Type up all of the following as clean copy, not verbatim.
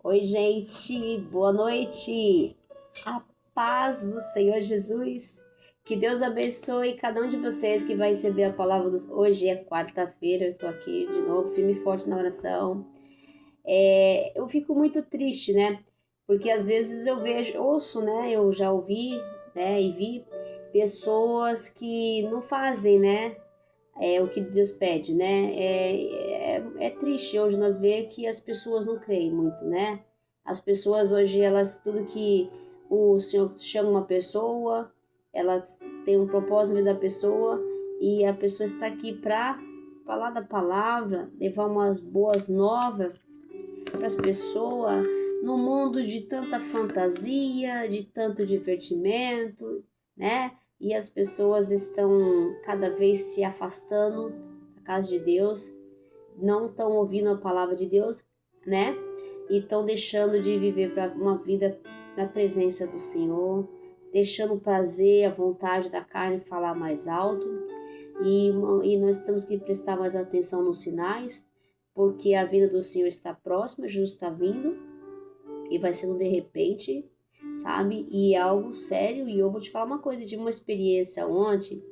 Oi, gente, boa noite. A paz do Senhor Jesus. Que Deus abençoe cada um de vocês que vai receber a palavra dos. Hoje é quarta-feira, eu estou aqui de novo, firme e forte na oração. Eu fico muito triste, né? Porque às vezes eu ouço, né? Eu já ouvi, né? E vi pessoas que não fazem, né? O que Deus pede, né? É triste hoje nós ver que as pessoas não creem muito, né? As pessoas hoje, elas, tudo que o Senhor chama uma pessoa, ela tem um propósito na vida da pessoa e a pessoa está aqui para falar da palavra, levar umas boas novas para as pessoas, no mundo de tanta fantasia, de tanto divertimento, né? E as pessoas estão cada vez se afastando da casa de Deus, não estão ouvindo a palavra de Deus, né? E estão deixando de viver para uma vida na presença do Senhor, deixando o prazer, a vontade da carne falar mais alto. E nós temos que prestar mais atenção nos sinais, porque a vinda do Senhor está próxima, Jesus está vindo e vai sendo de repente, sabe? E é algo sério. E eu vou te falar uma coisa: eu tive uma experiência ontem,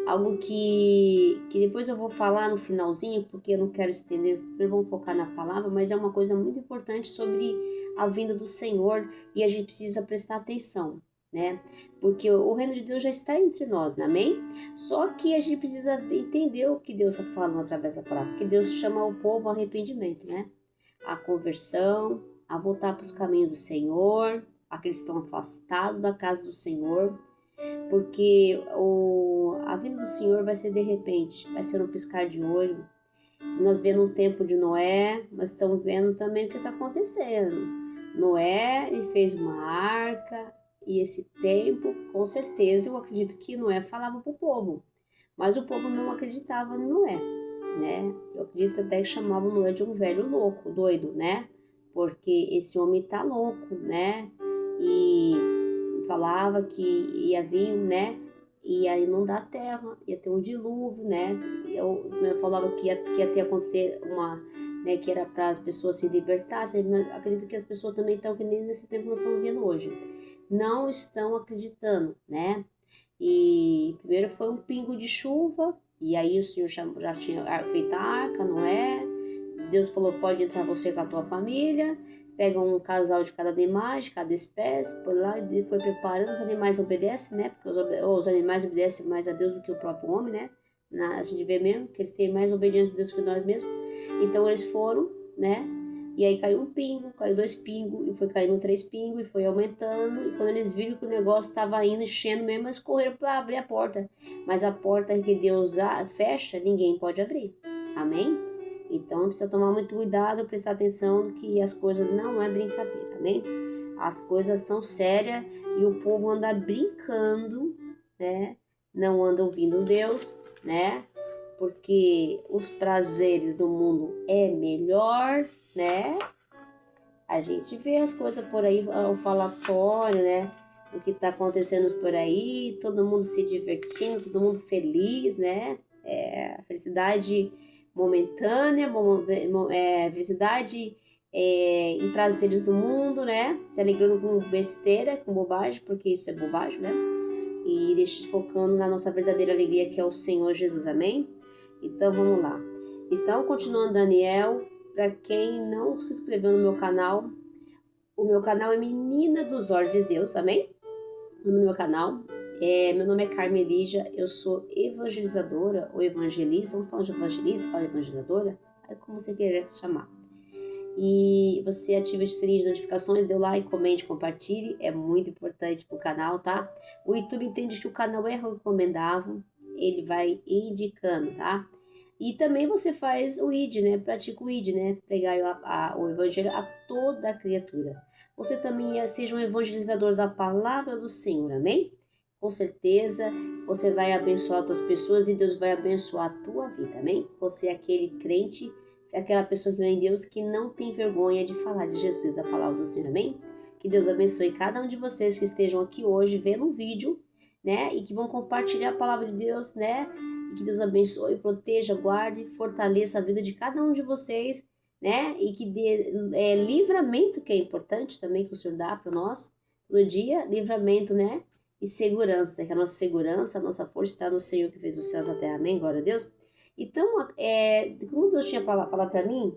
algo que depois eu vou falar no finalzinho, porque eu não quero estender, eu vou focar na palavra, mas é uma coisa muito importante sobre a vinda do Senhor e a gente precisa prestar atenção, né? Porque o reino de Deus já está entre nós, né? Amém? Só que a gente precisa entender o que Deus está falando através da palavra, porque Deus chama o povo ao arrependimento, né? A conversão, a voltar para os caminhos do Senhor, aqueles que estão afastados da casa do Senhor, porque a vinda do Senhor vai ser de repente, vai ser um piscar de olho. Se nós vemos o tempo de Noé, nós estamos vendo também o que está acontecendo. Noé, ele fez uma arca, e esse tempo, com certeza, eu acredito que Noé falava para o povo, mas o povo não acreditava em Noé, né? Eu acredito até que chamavam Noé de um velho louco, doido, né? Porque esse homem tá louco, né? E falava que ia vir, né? Ia inundar a terra, ia ter um dilúvio, né? Eu falava que ia ter acontecer uma, né? Que era para as pessoas se libertassem. Mas acredito que as pessoas também estão que nem nesse tempo que nós estamos vivendo hoje, não estão acreditando, né? E primeiro foi um pingo de chuva, e aí o Senhor já tinha feito a arca, não é? Deus falou: pode entrar você com a tua família, pega um casal de cada animal, de cada espécie, põe lá e foi preparando. Os animais obedecem, né? Porque os animais obedecem mais a Deus do que o próprio homem, né? A gente vê mesmo que eles têm mais obediência a Deus que nós mesmos. Então eles foram, né? E aí caiu um pingo, caiu dois pingos, e foi caindo três pingos, e foi aumentando. E quando eles viram que o negócio estava indo, enchendo mesmo, eles correram para abrir a porta. Mas a porta que Deus fecha, ninguém pode abrir. Amém? Então precisa tomar muito cuidado, prestar atenção que as coisas não é brincadeira, amém? As coisas são sérias e o povo anda brincando, né? Não anda ouvindo Deus, né? Porque os prazeres do mundo é melhor, né? A gente vê as coisas por aí, o falatório, né? O que tá acontecendo por aí, todo mundo se divertindo, todo mundo feliz, né? A felicidade momentânea, felicidade em prazeres do mundo, né? Se alegrando com besteira, com bobagem, porque isso é bobagem, né? E focando na nossa verdadeira alegria, que é o Senhor Jesus, amém? Então vamos lá. Então, continuando Daniel, para quem não se inscreveu no meu canal, o meu canal é Menina dos Olhos de Deus, amém? No meu canal. Meu nome é Carmen Lígia, eu sou evangelizadora ou evangelista, vamos falar de evangelista, fala evangelizadora, é como você queira chamar. E você ativa o sininho de notificações, dê like, comente, compartilhe, é muito importante pro canal, tá? O YouTube entende que o canal é recomendável, ele vai indicando, tá? E também você faz o ID, né? Pratica o ID, né? Pregar o evangelho a toda a criatura. Você também seja um evangelizador da palavra do Senhor, amém? Com certeza você vai abençoar outras pessoas e Deus vai abençoar a tua vida, amém? Você é aquele crente, aquela pessoa que vem em Deus que não tem vergonha de falar de Jesus, da palavra do Senhor, amém? Que Deus abençoe cada um de vocês que estejam aqui hoje vendo um vídeo, né? E que vão compartilhar a palavra de Deus, né? E que Deus abençoe, proteja, guarde, fortaleça a vida de cada um de vocês, né? E que dê livramento, que é importante também, que o Senhor dá para nós no dia, livramento, né? E segurança, que a nossa segurança, a nossa força está no Senhor que fez os céus e a terra, amém? Glória a Deus. Então, como Deus tinha falado para mim,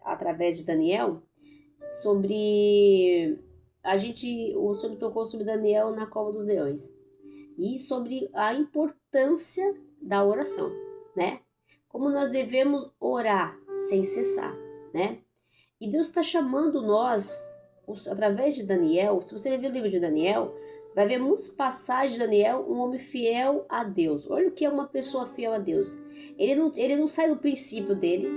através de Daniel, sobre o Senhor tocou sobre Daniel na cova dos leões e sobre a importância da oração, né? Como nós devemos orar sem cessar, né? E Deus está chamando nós, através de Daniel. Se você ler o livro de Daniel, vai ver muitas passagens de Daniel, um homem fiel a Deus. Olha o que é uma pessoa fiel a Deus. Ele não sai do princípio dele.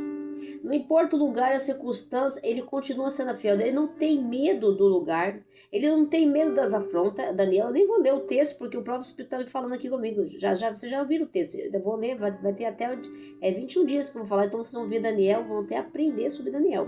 Não importa o lugar, a circunstância, ele continua sendo fiel. Ele não tem medo do lugar. Ele não tem medo das afrontas. Daniel, eu nem vou ler o texto, porque o próprio Espírito está me falando aqui comigo. Você já ouviu o texto. Eu vou ler, vai ter até 21 dias que eu vou falar. Então vocês vão ver Daniel, vão até aprender sobre Daniel.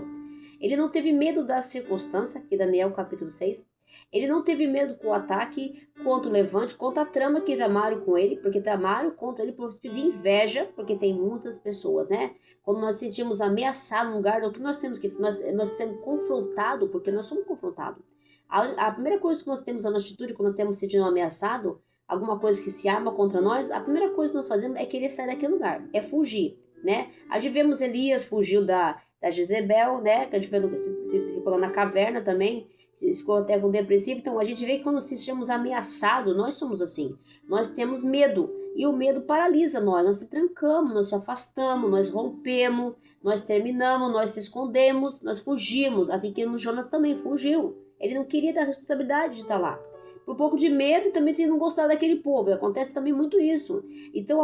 Ele não teve medo da circunstância, aqui Daniel capítulo 6. Ele não teve medo com o ataque, contra o levante, contra a trama que tramaram com ele, porque tramaram contra ele por espírito de inveja, porque tem muitas pessoas, né? Quando nós sentimos ameaçado no lugar, o que nós temos que nós somos confrontados, porque nós somos confrontados. A primeira coisa que nós temos, a nossa atitude, quando nós estamos sentindo ameaçado, alguma coisa que se arma contra nós, a primeira coisa que nós fazemos é querer sair daquele lugar, é fugir, né? A gente vemos Elias fugiu da Jezebel, né? Que a gente vê se ficou lá na caverna também, ficou até com depressivo. Então a gente vê que quando nos sentimos ameaçados, nós somos assim. Nós temos medo. E o medo paralisa nós se trancamos, nós se afastamos, nós rompemos, nós terminamos, nós se escondemos, nós fugimos. Assim que Jonas também fugiu. Ele não queria dar responsabilidade de estar lá. Por um pouco de medo, também ele não gostava daquele povo. Acontece também muito isso. Então,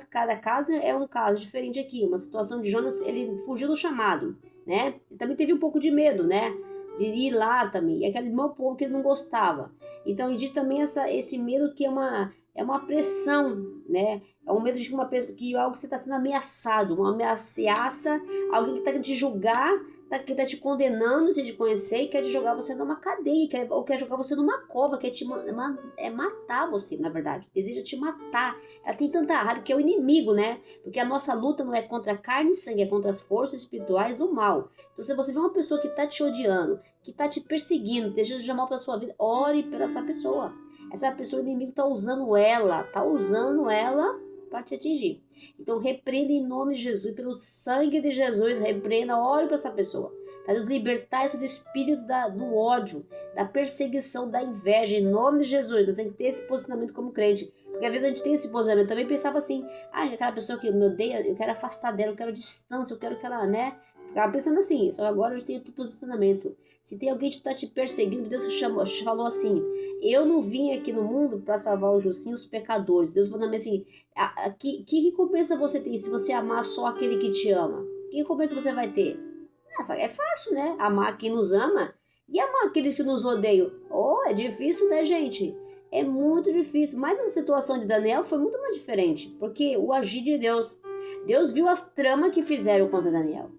cada caso é um caso diferente aqui. Uma situação de Jonas, ele fugiu do chamado, né? Ele também teve um pouco de medo, né? De ir lá também. E aquele meu povo que ele não gostava. Então, existe também esse medo que é uma pressão, né? É um medo de uma pessoa, que algo que você está sendo ameaçado, uma ameaça, alguém que está querendo te julgar, que está te condenando sem te conhecer e quer te jogar você numa cadeia, ou quer jogar você numa cova, quer matar você, na verdade. Deseja te matar. Ela tem tanta raiva, que é o inimigo, né? Porque a nossa luta não é contra a carne e sangue, é contra as forças espirituais do mal. Então, se você vê uma pessoa que está te odiando, que está te perseguindo, desejando mal para sua vida, ore por essa pessoa. Essa pessoa, o inimigo está usando ela para te atingir. Então repreenda em nome de Jesus, pelo sangue de Jesus, repreenda, ore para essa pessoa, para nos libertar do espírito do ódio, da perseguição, da inveja, em nome de Jesus. Nós temos que ter esse posicionamento como crente, porque às vezes a gente tem esse posicionamento. Eu também pensava assim, aquela pessoa que me odeia, eu quero afastar dela, eu quero distância, eu quero que ela, né? Ficava pensando assim, só agora eu já tenho outro posicionamento. Se tem alguém que está te perseguindo, Deus falou assim, eu não vim aqui no mundo para salvar os justos, os pecadores. Deus falou assim, que recompensa você tem se você amar só aquele que te ama? Que recompensa você vai ter? É fácil, né? Amar quem nos ama e amar aqueles que nos odeiam. É difícil, né, gente? É muito difícil. Mas a situação de Daniel foi muito mais diferente, porque o agir de Deus viu as tramas que fizeram contra Daniel.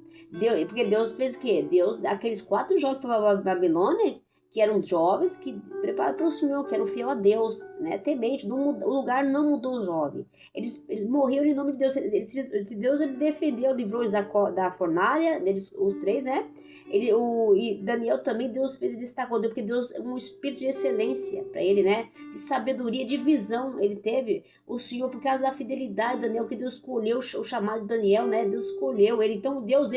Porque Deus fez o quê? Aqueles 4 jovens que foram para a Babilônia, que eram jovens que prepararam para o Senhor, que eram fiel a Deus, né? Temente. O lugar não mudou o jovem. Eles morreram em nome de Deus. Deus ele defendeu, livrou eles da fornalha, deles, os 3, né? E Daniel também, Deus fez e destacou, porque Deus é um espírito de excelência para ele, né? De sabedoria, de visão. Ele teve o Senhor, por causa da fidelidade de Daniel, que Deus escolheu o chamado de Daniel, né? Deus escolheu ele. Então, Deus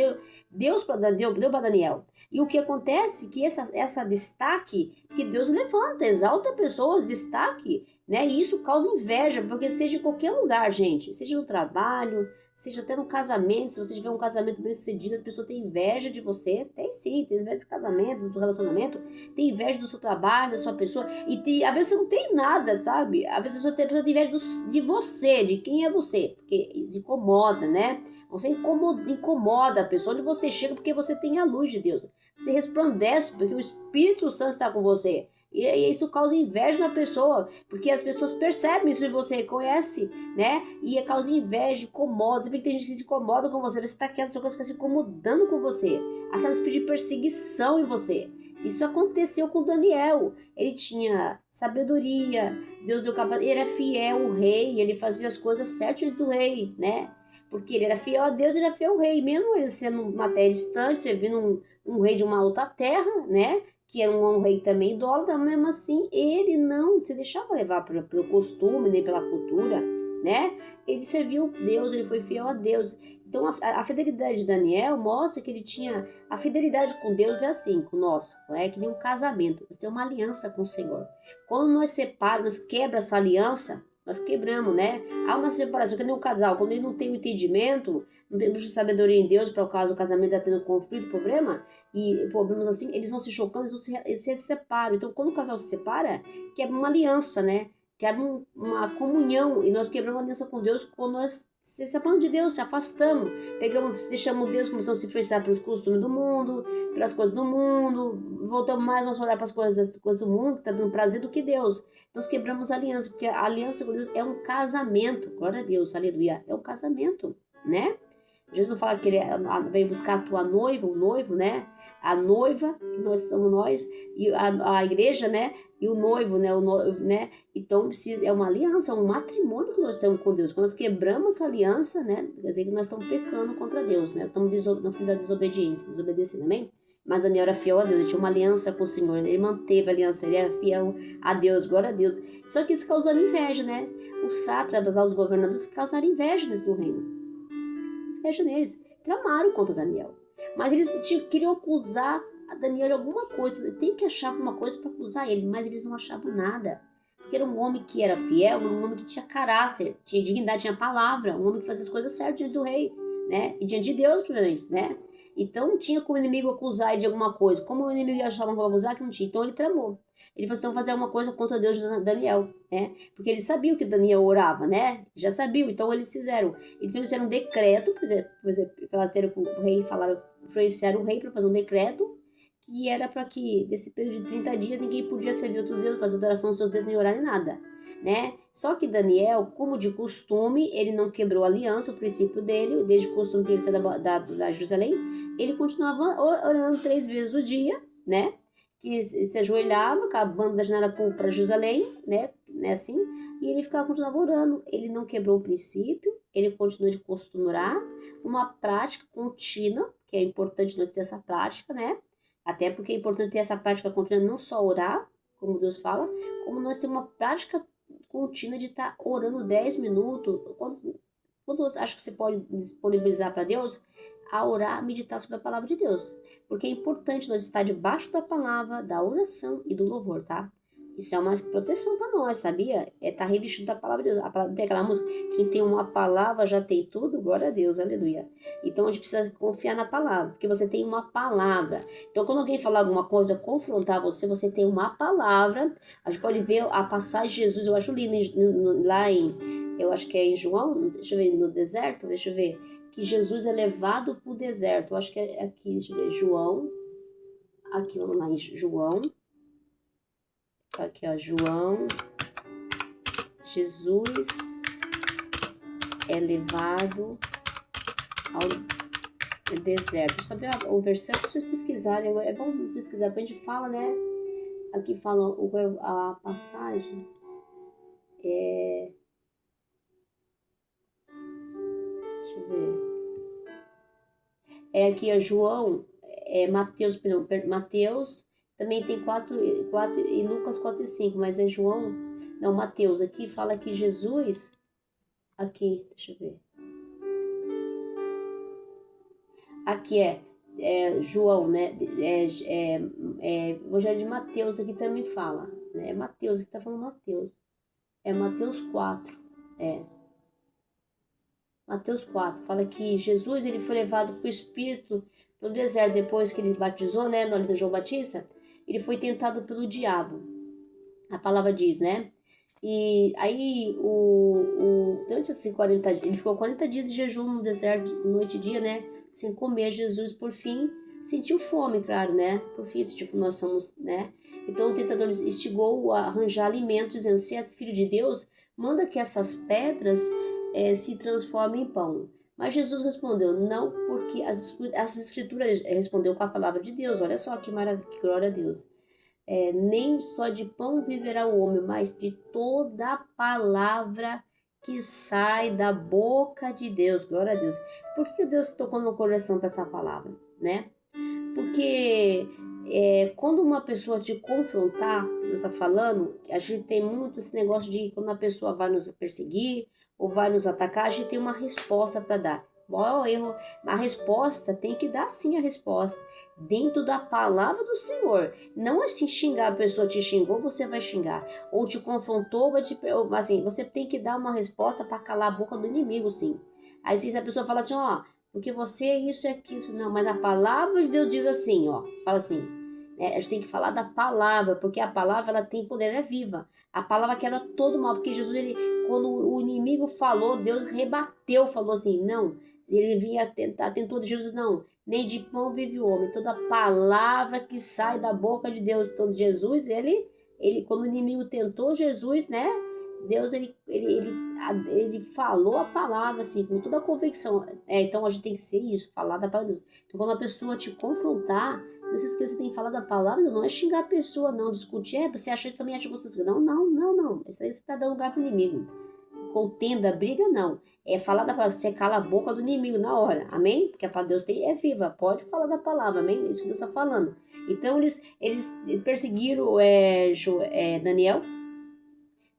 deu para Daniel. E o que acontece que essa destaque, que Deus levanta, exalta pessoas, destaque, né? E isso causa inveja, porque seja em qualquer lugar, gente, seja no trabalho, seja até no casamento. Se você tiver um casamento bem sucedido, as pessoas têm inveja de você. Tem sim, tem inveja do casamento, do relacionamento, tem inveja do seu trabalho, da sua pessoa. E às vezes você não tem nada, sabe? Às vezes a pessoa tem inveja de você, de quem é você, porque incomoda, né? Você incomoda a pessoa onde você chega, porque você tem a luz de Deus. Você resplandece porque o Espírito Santo está com você. E isso causa inveja na pessoa, porque as pessoas percebem isso em você, reconhece, né? E causa inveja, incomoda. Você vê que tem gente que se incomoda com você, você está quieto, sua coisa fica se incomodando com você. Aquela espírito de perseguição em você. Isso aconteceu com Daniel. Ele tinha sabedoria, Deus deu capacidade, ele era fiel ao rei, ele fazia as coisas certas do rei, né? Porque ele era fiel a Deus, ele era fiel ao rei, mesmo ele sendo uma terra distante, servindo um rei de uma outra terra, né? Que era um rei também idólatra, mesmo assim, ele não se deixava levar pelo costume, nem pela cultura, né? Ele serviu Deus, ele foi fiel a Deus. Então, a fidelidade de Daniel mostra que ele tinha... A fidelidade com Deus é assim, com nós, é que nem um casamento. Nós temos uma aliança com o Senhor. Quando nós separamos, nós quebra essa aliança, nós quebramos, né? Há uma separação, que nem um casal, quando ele não tem o entendimento, não tem sabedoria em Deus, para o caso do casamento está tendo conflito, problema, e problemas assim, eles vão se chocando, eles se separam. Então, quando o casal se separa, quebra uma aliança, né? Quebra uma comunhão, e nós quebramos uma aliança com Deus quando nós se separamos de Deus, se afastamos, pegamos, deixamos Deus, começamos a se influenciar pelos costumes do mundo, pelas coisas do mundo, voltamos mais a nosso olhar para as coisas do mundo, que está dando prazer, do que Deus. Nós quebramos a aliança, porque a aliança com Deus é um casamento, glória a Deus, aleluia, é um casamento, né? Jesus não fala que ele veio buscar a tua noiva, o noivo, né? A noiva, que nós somos nós, e a igreja, né? E o noivo, né? Né? Então é uma aliança, é um matrimônio que nós temos com Deus. Quando nós quebramos essa aliança, né? Quer dizer que nós estamos pecando contra Deus, né? Estamos no fim da desobediência, desobedecendo, amém? Mas Daniel era fiel a Deus, ele tinha uma aliança com o Senhor, ele manteve a aliança, ele era fiel a Deus, glória a Deus. Só que isso causou inveja, né? Os sátrapas, os governadores causaram inveja do reino. Inveja neles, tramaram contra Daniel. Mas eles queriam acusar a Daniel de alguma coisa, tem que achar alguma coisa para acusar ele, mas eles não achavam nada. Porque era um homem que era fiel, um homem que tinha caráter, tinha dignidade, tinha palavra, um homem que fazia as coisas certas diante do rei, né? E diante de Deus, primeiramente, né? Então tinha como inimigo acusar ele de alguma coisa. Como o inimigo achava que acusar, que não tinha. Então ele tramou. Ele falou, então fazer alguma coisa contra Deus de Daniel, né? Porque eles sabiam que Daniel orava, né? Já sabiam, então eles fizeram. Então eles fizeram um decreto, por exemplo, falaram com o rei, influenciaram o rei para fazer um decreto, que era para que, nesse período de 30 dias, ninguém podia servir outros deuses, fazer adoração aos seus deuses, nem orar nem nada, né? Só que Daniel, como de costume, ele não quebrou a aliança, o princípio dele, desde o costume ter sido da Jerusalém, ele continuava orando 3 vezes o dia, né? Que se ajoelhava, acabando da janela para Jerusalém, né? Assim, e ele continuava orando. Ele não quebrou o princípio, ele continuou de costume orar, uma prática contínua, que é importante nós ter essa prática, né? Até porque é importante ter essa prática contínua, não só orar, como Deus fala, como nós temos uma prática contínua de estar orando 10 minutos. Quando você acha que você pode disponibilizar para Deus, a orar, meditar sobre a palavra de Deus. Porque é importante nós estar debaixo da palavra, da oração e do louvor, tá? Isso é uma proteção para nós, sabia? É estar revestido da palavra de Deus. A palavra, tem aquela música, quem tem uma palavra já tem tudo, glória a Deus, aleluia. Então a gente precisa confiar na palavra, porque você tem uma palavra. Então quando alguém falar alguma coisa, confrontar você, você tem uma palavra. A gente pode ver a passagem de Jesus, eu acho lindo, lá em, eu acho que é em João, deixa eu ver, no deserto, deixa eu ver, que Jesus é levado para o deserto. Eu acho que é aqui, deixa eu ver, João, aqui, vamos lá, em João. Aqui, ó, João, Jesus é levado ao deserto. Deixa eu saber o versículo, pra vocês pesquisarem. É bom pesquisar, porque a gente fala, né? Aqui fala a passagem. Deixa eu ver. Aqui, ó, João, Mateus, perdão, Mateus. Também tem 4 e Lucas 4 e 5, mas é João, não, Mateus. Aqui fala que Jesus, aqui, deixa eu ver. Aqui João, né? O Evangelho de Mateus aqui também fala, né? É Mateus, aqui tá falando Mateus. É Mateus 4, Mateus 4, fala que Jesus, ele foi levado com o Espírito pelo deserto, depois que ele batizou, né? No ali do João Batista. Ele foi tentado pelo diabo. A palavra diz, né? E aí, durante esses 40 dias, ele ficou 40 dias de jejum no deserto, noite e dia, né? Sem comer. Jesus, por fim, sentiu fome, claro, né? Por fim, tipo, nós somos, né? Então, o tentador instigou a arranjar alimentos, dizendo, se é filho de Deus, manda que essas pedras se transformem em pão. Mas Jesus respondeu, não, porque as escrituras respondeu com a palavra de Deus. Olha só que maravilha, que glória a Deus. Nem só de pão viverá o homem, mas de toda a palavra que sai da boca de Deus. Glória a Deus. Por que Deus tocou no meu coração para essa palavra, né? Porque quando uma pessoa te confrontar, Deus está falando, a gente tem muito esse negócio de quando a pessoa vai nos perseguir ou vai nos atacar, a gente tem uma resposta para dar. Bom, erro, a resposta tem que dar sim a resposta dentro da palavra do Senhor. Não assim xingar, a pessoa te xingou, você vai xingar. Ou te confrontou, assim, você tem que dar uma resposta para calar a boca do inimigo, sim. Aí se a pessoa fala assim, ó, porque você é isso e aquilo, não, mas a palavra de Deus diz assim, ó, fala assim, né? A gente tem que falar da palavra, porque a palavra ela tem poder, é viva. A palavra quebra todo mal, porque Jesus, ele, quando o inimigo falou, Deus rebateu, falou assim, não, ele vinha tentar, tentou Jesus, não, nem de pão vive o homem, toda palavra que sai da boca de Deus, então Jesus, ele quando o inimigo tentou Jesus, né, Deus, ele falou a palavra, assim, com toda a convicção. Então a gente tem que ser isso, falar da palavra de Deus. Então quando a pessoa te confrontar, não se esqueça, tem que falar da palavra, não é xingar a pessoa, não, discutir, você acha que também acha você. Não, não, não, não. Isso aí você está dando lugar para o inimigo. Contenda, briga, não. É falar da palavra, você cala a boca do inimigo na hora, amém? Porque a palavra de Deus é viva, pode falar da palavra, amém? É isso que Deus está falando. Então eles perseguiram Daniel.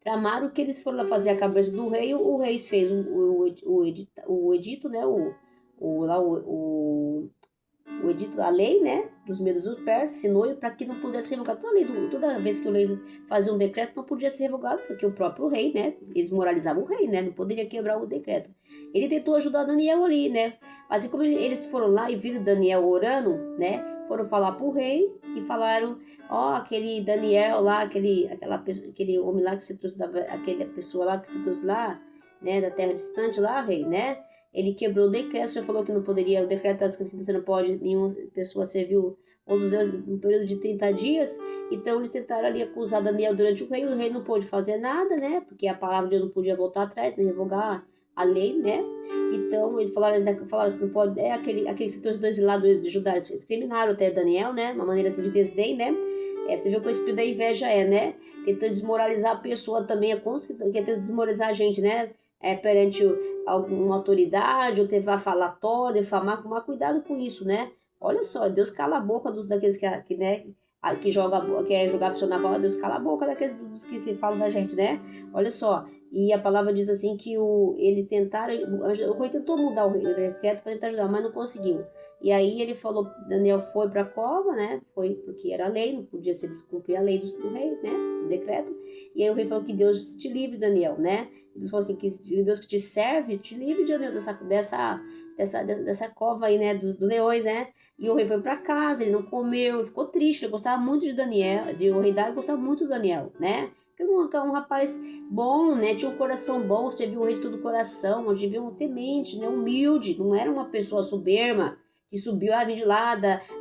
Tramaram que eles foram lá fazer a cabeça do rei, o rei fez o edito, né? O edito, a lei, né? Dos medos dos persas, assinou para que não pudesse ser revogado. Toda vez que o rei fazia um decreto, não podia ser revogado, porque o próprio rei, né? Eles moralizavam o rei, né? Não poderia quebrar o decreto. Ele tentou ajudar Daniel ali, né? Mas como eles foram lá e viram Daniel orando, né? Foram falar pro rei e falaram, ó, aquele Daniel lá, aquele homem lá que se trouxe, aquela pessoa lá que se trouxe lá, né? Da terra distante lá, rei, né? Ele quebrou o decreto, já falou que não poderia, o decreto está escrito que você não pode, nenhuma pessoa serviu um dos deuses no período de 30 dias, então eles tentaram ali acusar Daniel durante o rei não pôde fazer nada, né, porque a palavra de Deus não podia voltar atrás, nem revogar a lei, né, então eles falaram assim, não pode, aquele setor dois lados de Judá, eles discriminaram até Daniel, né, uma maneira assim de desdém, né, você vê que o espírito da inveja né, tentando desmoralizar a pessoa também, tentando desmoralizar a gente, né, perante alguma autoridade, ou ter falatório, defamar, tomar cuidado com isso, né? Olha só, Deus cala a boca daqueles que né, quer jogar a pessoa na bola, Deus cala a boca daqueles dos que falam da gente, né? Olha só, e a palavra diz assim que eles tentaram, o rei tentou mudar o decreto para tentar ajudar, mas não conseguiu. E aí ele falou, Daniel foi para a cova, né? Foi porque era lei, não podia se descumprir a lei do rei, né? O decreto. E aí o rei falou que Deus te livre, Daniel, né? Deus falou assim, que Deus que te serve, te livre, Daniel, dessa cova aí, né? Dos leões, né? E o rei foi para casa, ele não comeu, ele ficou triste, ele gostava muito de Daniel, o rei Dário gostava muito do Daniel, né? Porque um rapaz bom, né? Tinha um coração bom, você viu o rei de todo o coração, hoje viu um temente, né? Humilde, não era uma pessoa soberba, que subiu, vim de lá,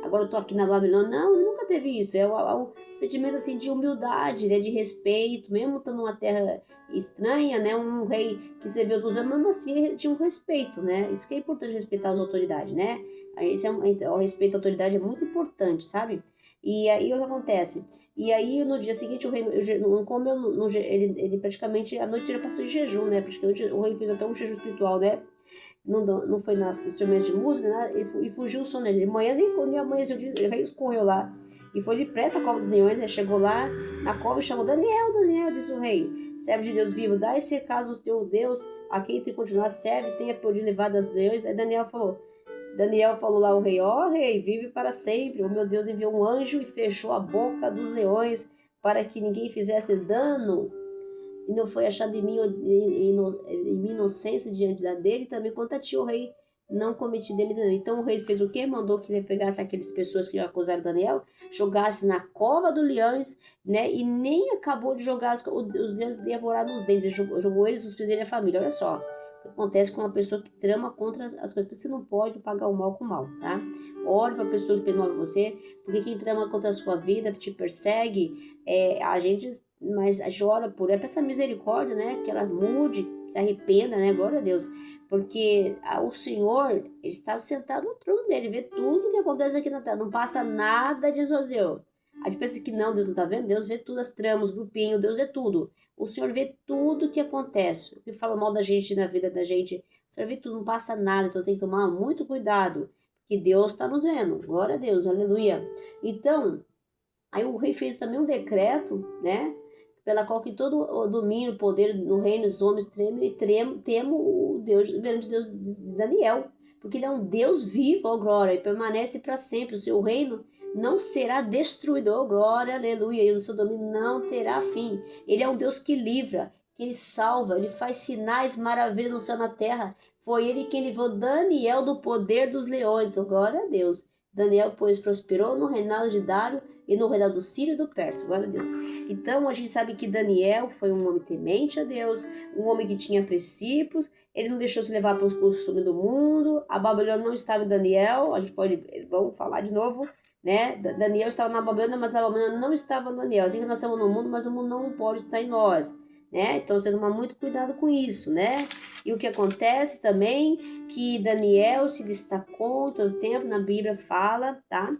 agora eu tô aqui na Babilônia. Não, ele nunca teve isso. É o sentimento assim de humildade, né? De respeito, mesmo estando numa terra estranha, né? Um rei que serviu outros anos, mesmo assim ele tinha um respeito, né? Isso que é importante, respeitar as autoridades, né? O respeito à autoridade é muito importante, sabe? E aí o que acontece? E aí no dia seguinte o rei não comeu, ele praticamente a noite ele passou de jejum, né? Praticamente o rei fez até um jejum espiritual, né? Não foi nas instrumentos de música, né? E fugiu o sono dele. De manhã nem amanheceu, o rei correu lá. E foi depressa a cova dos leões, né? Chegou lá na cova e chamou Daniel, Daniel, disse o rei, servo de Deus vivo, dá esse caso ao teu Deus, a quem tu continuar serve, tenha poder levar das leões. Aí Daniel falou lá ao rei, ó rei, vive para sempre, o meu Deus enviou um anjo e fechou a boca dos leões para que ninguém fizesse dano e não foi achado em mim inocência diante dele, também quanto a ti, o rei, não cometi dele dano. Então o rei fez o quê? Mandou que ele pegasse aquelas pessoas que acusaram Daniel, jogasse na cova dos leões, né? E nem acabou de jogar os leões devoraram os dentes, jogou eles, os filhos dele e a família. Olha só o que acontece com uma pessoa que trama contra as coisas. Você não pode pagar o mal com o mal, tá? Ore para a pessoa que fez mal para você, porque quem trama contra a sua vida, que te persegue, a gente mas chora por ela, peça misericórdia, né, que ela mude, se arrependa, né, glória a Deus, porque o Senhor, ele está sentado no trono dele, vê tudo que acontece aqui na terra, não passa nada de Deus, A gente pensa que não, Deus não está vendo. Deus vê tudo, as tramas, os grupinhos, Deus vê tudo. O Senhor vê tudo o que acontece. O que fala mal da gente na vida da gente, o Senhor vê tudo, não passa nada. Então tem que tomar muito cuidado, que Deus está nos vendo. Glória a Deus, aleluia. Então, aí o rei fez também um decreto, né? Pela qual que todo o domínio, o poder no reino dos homens temo o Deus, o grande Deus de Daniel, porque ele é um Deus vivo, ó glória, e permanece para sempre. O seu reino não será destruído, ó glória, aleluia, e o seu domínio não terá fim. Ele é um Deus que livra, que ele salva, ele faz sinais, maravilhas no céu e na terra. Foi ele que livrou Daniel do poder dos leões, ó glória a Deus. Daniel, pois, prosperou no reinado de Dário e no reinado do Sírio e do Pérsia, glória a Deus. Então a gente sabe que Daniel foi um homem temente a Deus, um homem que tinha princípios, ele não deixou se levar pelos costumes do mundo, a Babilônia não estava em Daniel, a gente pode, vamos falar de novo, né? Daniel estava na Babilônia, mas a Babilônia não estava em Daniel, assim que nós estamos no mundo, mas o mundo não pode estar em nós, né? Então tendo muito cuidado com isso, né? E o que acontece também, que Daniel se destacou todo o tempo, na Bíblia fala, tá?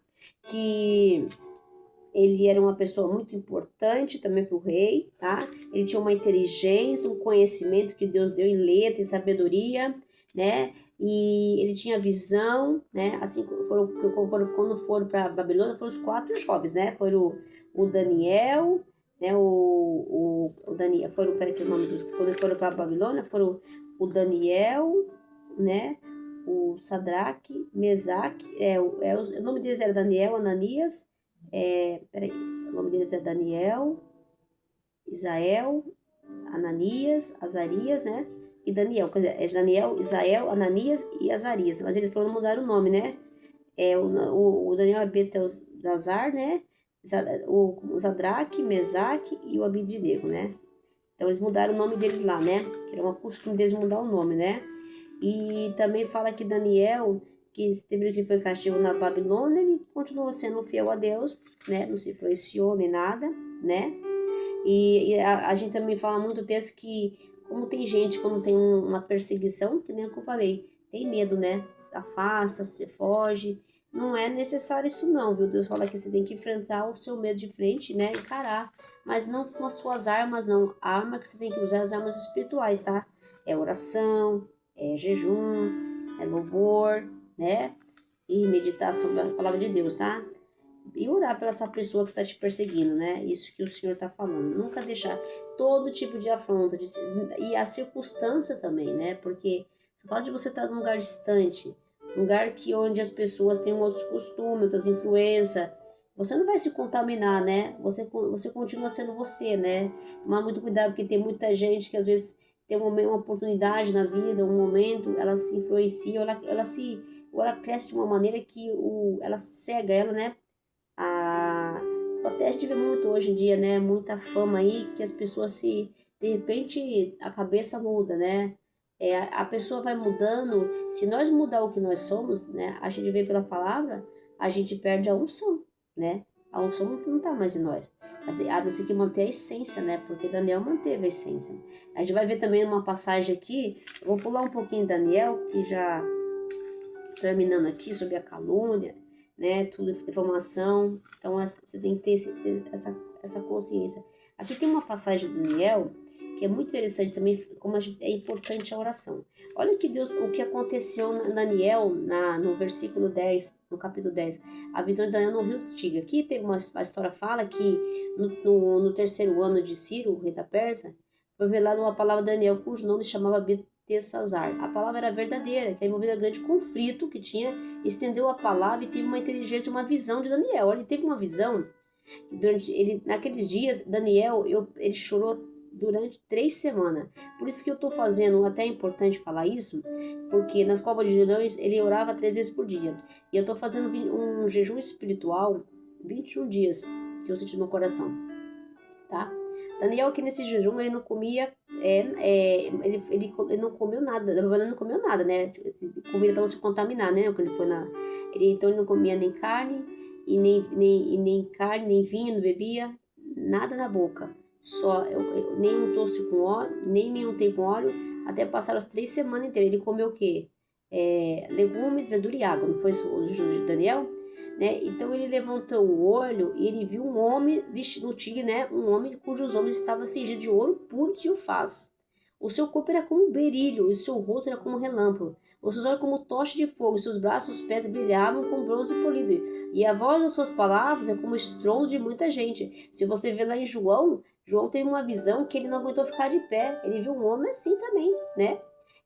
Que ele era uma pessoa muito importante também para o rei, tá? Ele tinha uma inteligência, um conhecimento que Deus deu em letra, em sabedoria, né? E ele tinha visão, né? Assim, quando foram para Babilônia, foram os 4 jovens, né? Foram o Daniel, né? O Daniel, foram, peraí, que o nome dos, quando foram para Babilônia, foram o Daniel, né? O Sadraque, Mesaque, o nome deles era Daniel, Ananias, o nome deles é Daniel, Isael, Ananias, Azarias, né? E Daniel, quer dizer, é Daniel, Isael, Ananias e Azarias, mas eles foram mudar o nome, né? O Daniel é Beltesazar, né? O Sadraque, Mesaque e o Abidinego, né? Então eles mudaram o nome deles lá, né? Que era uma costume deles mudar o nome, né? E também fala que Daniel, que teve que foi castigo na Babilônia, ele continuou sendo fiel a Deus, né? Não se influenciou nem nada, né? E a gente também fala muito texto que, como tem gente, quando tem uma perseguição, que nem o que eu falei, tem medo, né? Se afasta, se foge. Não é necessário isso não, viu? Deus fala que você tem que enfrentar o seu medo de frente, né? Encarar. Mas não com as suas armas, não. A arma que você tem que usar é as armas espirituais, tá? É oração, é jejum, é louvor, né? E meditação da palavra de Deus, tá? E orar por essa pessoa que está te perseguindo, né? Isso que o Senhor está falando. Nunca deixar todo tipo de afronta. E a circunstância também, né? Porque só fala de você estar num lugar distante, um lugar onde as pessoas têm outros costumes, outras influências. Você não vai se contaminar, né? Você continua sendo você, né? Tomar muito cuidado, porque tem muita gente que às vezes tem uma oportunidade na vida, um momento, ela se influencia, ou ela cresce de uma maneira que ela cega ela, né? Até a gente vê muito hoje em dia, né? Muita fama aí que as pessoas de repente, a cabeça muda, né? A pessoa vai mudando. Se nós mudar o que nós somos, né? A gente vê pela palavra, a gente perde a unção, né? A unção não tá mais em nós. Assim, a não ser que manter a essência, né? Porque Daniel manteve a essência. A gente vai ver também uma passagem aqui. Eu vou pular um pouquinho em Daniel, que já terminando aqui sobre a calúnia, né? Tudo informação. Então você tem que ter essa consciência. Aqui tem uma passagem de Daniel que é muito interessante também, como é importante a oração. Olha o que aconteceu na Daniel no versículo 10, no capítulo 10. A visão de Daniel no rio Tigre. Aqui tem a história fala que no terceiro ano de Ciro, o rei da Pérsia, foi revelada uma palavra de Daniel, cujo nome se chamava Beltesazar. A palavra era verdadeira, que envolvia um grande conflito que tinha, estendeu a palavra e teve uma inteligência, uma visão de Daniel. Olha, ele teve uma visão, naqueles dias, Daniel, ele chorou durante 3 semanas. Por isso que eu estou fazendo, até é importante falar isso, porque nas covas de leões ele orava 3 vezes por dia. E eu estou fazendo um jejum espiritual, 21 dias, que eu senti no coração, tá? Daniel, que nesse jejum, ele não comia, ele não comeu nada, ele não comeu nada, né? Comida para não se contaminar, né? Quando ele foi então ele não comia nem carne, e nem carne, nem vinho, não bebia, nada na boca. Só, nem untou-se com óleo, nem me untei com óleo, até passar as 3 semanas inteiras. Ele comeu o quê? Legumes, verdura e água, não foi isso o jejum de Daniel? né? Então ele levantou o olho e ele viu um homem vestido um tigre, né? Um homem cujos ombros estavam cingidos de ouro puro de alface. O seu corpo era como um berílio, e o seu rosto era como um relâmpago. Os seus olhos como tocha de fogo, e seus braços e os pés brilhavam com bronze polido. E a voz das suas palavras é como o estrondo de muita gente. Se você vê lá em João, João teve uma visão que ele não aguentou ficar de pé. Ele viu um homem assim também, né?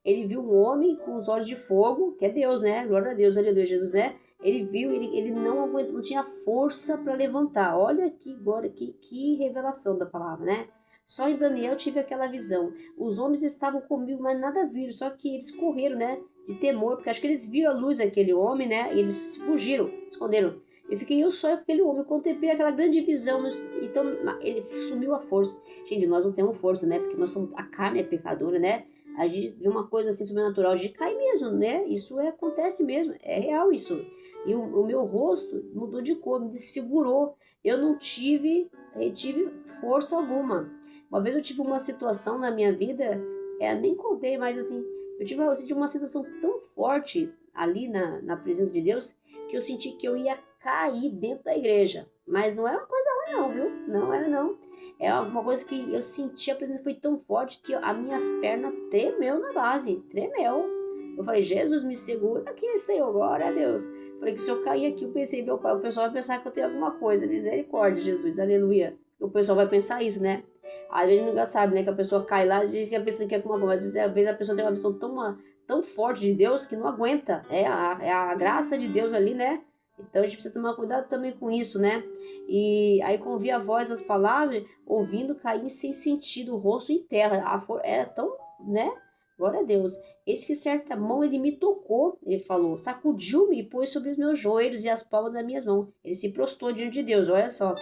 Ele viu um homem com os olhos de fogo, que é Deus, né? Glória a Deus, aleluia, Jesus, né? Ele viu, ele não aguentou, não tinha força para levantar. Olha que revelação da palavra, né? Só em Daniel tive aquela visão. Os homens estavam comigo, mas nada viram, só que eles correram, né? De temor, porque acho que eles viram a luz daquele homem, né? E eles fugiram, esconderam. Eu fiquei eu só com aquele homem, eu contemplei aquela grande visão, então ele sumiu a força. Gente, nós não temos força, né? Porque nós somos, a carne é pecadora, né? A gente vê uma coisa assim sobrenatural, a gente cai mesmo, né? Isso acontece mesmo, é real isso. E o meu rosto mudou de cor, me desfigurou. Eu não tive força alguma. Uma vez eu tive uma situação na minha vida, nem contei, mas assim, eu senti uma sensação tão forte ali na presença de Deus, que eu senti que eu ia cair dentro da igreja. Mas não era uma coisa ruim não, viu? Não era não. É alguma coisa que eu senti, a presença foi tão forte que as minhas pernas tremeu na base, tremeu. Eu falei, Jesus, me segura aqui, Senhor, glória a Deus. Eu falei que se eu cair aqui, eu pensei, meu pai, o pessoal vai pensar que eu tenho alguma coisa, misericórdia, Jesus, aleluia. O pessoal vai pensar isso, né? Às vezes nunca sabe, né, que a pessoa cai lá e fica pensando que é alguma coisa, mas às vezes a pessoa tem uma visão tão forte de Deus que não aguenta, é a graça de Deus ali, né? Então a gente precisa tomar cuidado também com isso, né? E aí quando ouvir a voz das palavras, ouvindo cair sem sentido, o rosto em terra, é tão, né? Glória a Deus. Eis que certa mão ele me tocou, ele falou, sacudiu-me e pôs sobre os meus joelhos e as palmas das minhas mãos. Ele se prostrou diante de Deus, olha só,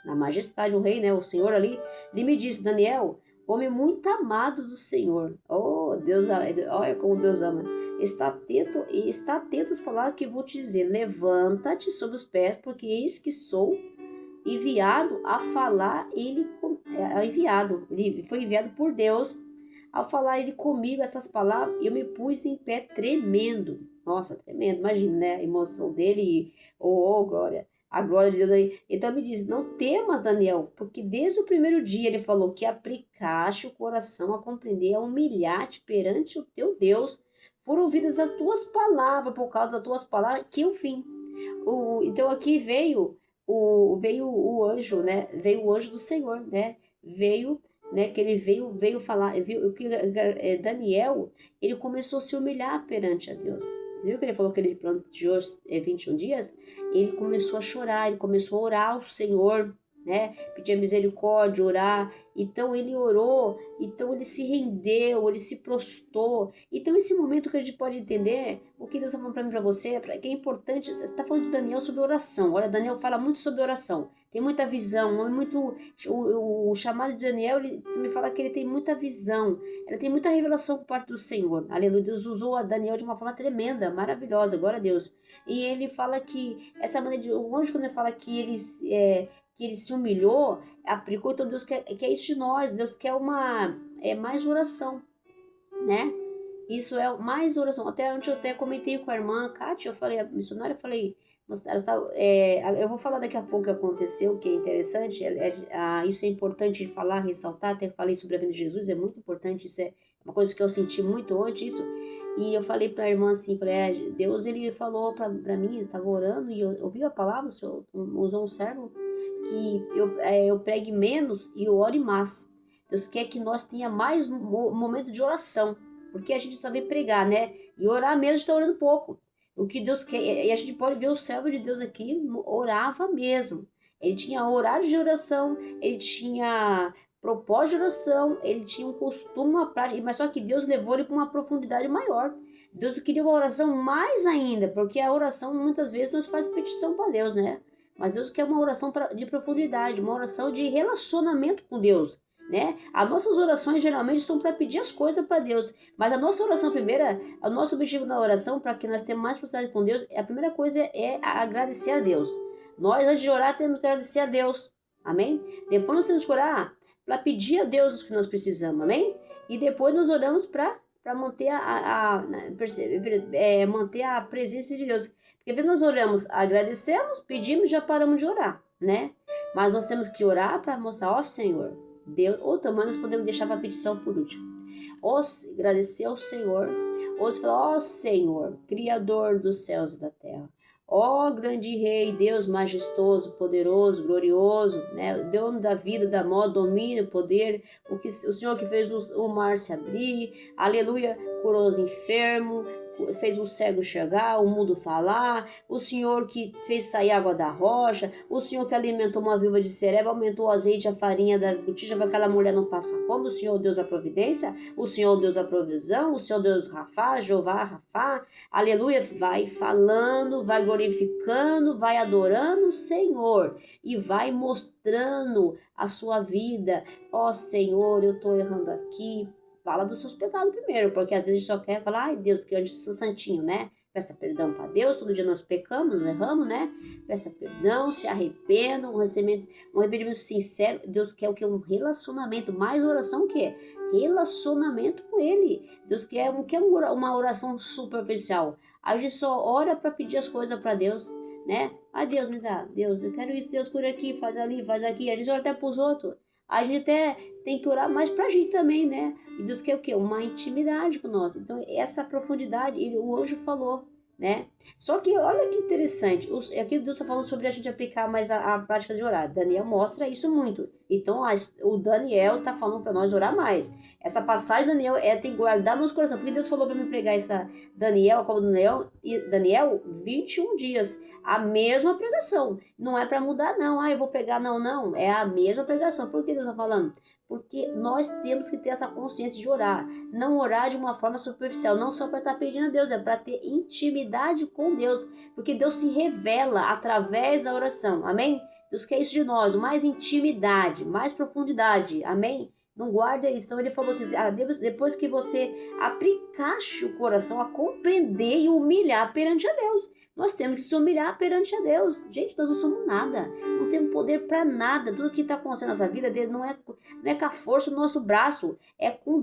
na majestade, o rei, né? O Senhor ali, ele me disse, Daniel, homem muito amado do Senhor. Oh, Deus, olha como Deus ama. Está atento às palavras que vou te dizer. Levanta-te sobre os pés, porque eis que sou enviado a falar. Ele foi enviado por Deus. Ao falar ele comigo essas palavras, eu me pus em pé tremendo. Nossa, tremendo, imagina, né? A emoção dele, glória. A glória de Deus aí. Então me diz, não temas, Daniel, porque desde o primeiro dia ele falou que aplicaste o coração a compreender, a humilhar-te perante o teu Deus. Foram ouvidas as tuas palavras, por causa das tuas palavras, que o fim. Então aqui veio o anjo, né? Veio o anjo do Senhor, né? Veio, né? Que ele veio falar, que Daniel, ele começou a se humilhar perante a Deus. Você viu que ele falou que ele planejou 21 dias? Ele começou a chorar, ele começou a orar ao Senhor, né? Pedir misericórdia, orar. Então ele orou, então ele se rendeu, ele se prostrou. Então esse momento que a gente pode entender, o que Deus está falando para mim, para você, que é importante, você está falando de Daniel sobre oração. Olha, Daniel fala muito sobre oração, tem muita visão, o chamado de Daniel, ele me fala que ele tem muita visão, ele tem muita revelação por parte do Senhor. Aleluia, Deus usou a Daniel de uma forma tremenda, maravilhosa, glória a Deus. E ele fala que, essa maneira de, o anjo quando ele fala que ele se humilhou, aplicou, então Deus quer isso de nós, Deus quer mais oração, né? Isso é mais oração. Até ontem eu até comentei com a irmã Kátia, eu falei, a missionária, eu falei, eu vou falar daqui a pouco o que aconteceu, que é interessante, isso é importante de falar, ressaltar, até falei sobre a vida de Jesus, é muito importante, isso é uma coisa que eu senti muito ontem, isso, e eu falei para a irmã assim, falei, Deus, ele falou para mim, eu estava orando, e eu ouvi a palavra, o Senhor usou um servo, que eu pregue menos e eu ore mais. Deus quer que nós tenha mais momento de oração, porque a gente só vem pregar, né? E orar mesmo está orando pouco. O que Deus quer, e a gente pode ver o servo de Deus aqui, orava mesmo. Ele tinha horário de oração, ele tinha propósito de oração, ele tinha um costume, uma prática, mas só que Deus levou ele para uma profundidade maior. Deus queria uma oração mais ainda, porque a oração muitas vezes nós faz petição para Deus, né? Mas Deus quer uma oração de profundidade, uma oração de relacionamento com Deus, né? As nossas orações geralmente são para pedir as coisas para Deus, mas a nossa oração primeira, o nosso objetivo na oração, para que nós tenhamos mais proximidade com Deus, a primeira coisa é agradecer a Deus. Nós, antes de orar, temos que agradecer a Deus, amém? Depois nós temos que orar para pedir a Deus o que nós precisamos, amém? E depois nós oramos para para manter manter a presença de Deus. Porque às vezes nós oramos, agradecemos, pedimos, já paramos de orar, né? Mas nós temos que orar para mostrar, ó Senhor, Deus, ou também nós podemos deixar para a petição por último. Ou agradecer ao Senhor, ou se falar, ó Senhor, Criador dos céus e da terra. Ó grande Rei, Deus majestoso, poderoso, glorioso, né? Dono da vida, da morte, domínio, poder, o Senhor que fez o mar se abrir, aleluia, curou os enfermos, fez o cego enxergar, o mudo falar, o Senhor que fez sair água da rocha, o Senhor que alimentou uma viúva de Sereba, aumentou o azeite, a farinha da botija para aquela mulher não passar fome, o Senhor Deus da providência, o Senhor Deus da provisão, o Senhor Deus Rafá, Jeová Rafá, aleluia, vai falando, vai glorificando, vai adorando o Senhor e vai mostrando a sua vida. Ó Senhor, eu estou errando aqui. Fala dos seus pecados primeiro, porque às vezes só quer falar, ai Deus, porque eu sou santinho, né? Peça perdão para Deus, todo dia nós pecamos, erramos, né? Peça perdão, se arrependa, um arrependimento sincero. Deus quer o que? Um relacionamento, mais oração que é? Relacionamento com Ele. Deus quer uma oração superficial. A gente só ora para pedir as coisas para Deus, né? Ah, Deus me dá, Deus, eu quero isso, Deus cura aqui, faz ali, faz aqui. A gente ora até para os outros. A gente até tem que orar mais pra gente também, né? E Deus quer o quê? Uma intimidade com nós. Então, essa profundidade, o anjo falou, né? Só que olha que interessante, aqui Deus está falando sobre a gente aplicar mais a prática de orar. Daniel mostra isso muito. Então, o Daniel está falando para nós orar mais. Essa passagem, Daniel, tem que guardar no nosso coração. Porque Deus falou para mim pregar essa Daniel, a cova do Daniel, 21 dias. A mesma pregação. Não é para mudar, não. Ah, eu vou pregar, não. É a mesma pregação. Por que Deus está falando? Porque nós temos que ter essa consciência de orar. Não orar de uma forma superficial. Não só para estar pedindo a Deus, é para ter intimidade com Deus. Porque Deus se revela através da oração. Amém? Deus quer isso de nós. Mais intimidade, mais profundidade. Amém? Não guarda isso. Então ele falou assim, depois que você aplicaste o coração a compreender e humilhar perante a Deus. Nós temos que se humilhar perante a Deus. Gente, nós não somos nada. Não temos poder para nada. Tudo que está acontecendo na nossa vida não é com a força do nosso braço. É com